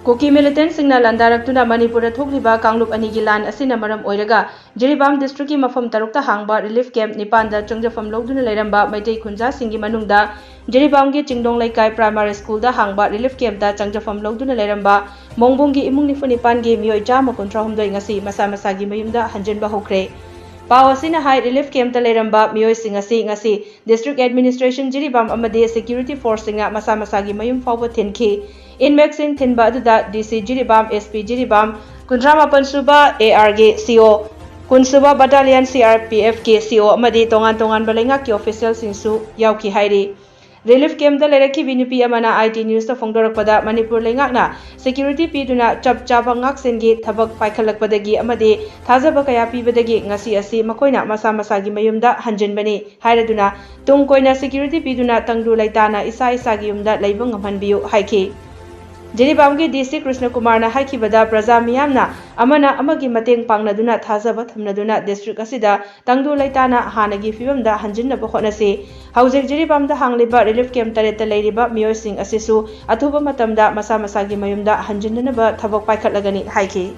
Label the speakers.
Speaker 1: Kuki militant singna landaraktuna Manipur thokliba kangluk anigi lan asina maram oiraga Jiribam district ki mafam tarukta hangba relief camp nipanda changjafam logduna Leiramba Maitei khunja singi manungda Jiribam gi Chingdong Laikai primary school da hangba relief camp da changjafam logduna Leiramba Mongbong gi Imung nifunipan gi Miwoi chama kontra humdoi ngasi masa Masagi Mayumda Hanjinba hokre Pau asina hai relief camp ta Leiramba Miwoi singasi ngasi district administration Jiribam amade security force singa masa Masagi Mayum fawba thinki in Maxing Thinba Aduda DC Jiribam SP Jiribam Kundramapan Suba AR G CO Kunsuba Battalion CRPF K CO amadi tongan balenga ki official sinsu yauki hairi Relief camp da leraki binupi amana IT news ta phongdorakpada Manipur lengakna security piduna chap chaba ngaksengi thabak paikhalakpadagi amadi thajaba kaya pibadagi ngasi asi makoina masa masagi mayumda hanjinbani hairaduna tung koina security piduna tangdu laitana isa gi yumda leiba ngamhanbiu haiki Jiribam ki DC Krishna Kumar na haikibada praja miyamna amana amagi mateng pangnaduna thajaba thamnaduna district asida tangdu laitana hanagi fibamda hanjinnaba hotnasi haujek Jiribam da hangliba relief camp tareta leiriba miyoy sing asisu athuba matamda masa masagi mayumda hanjinnaba thabak paikhatlagani haiki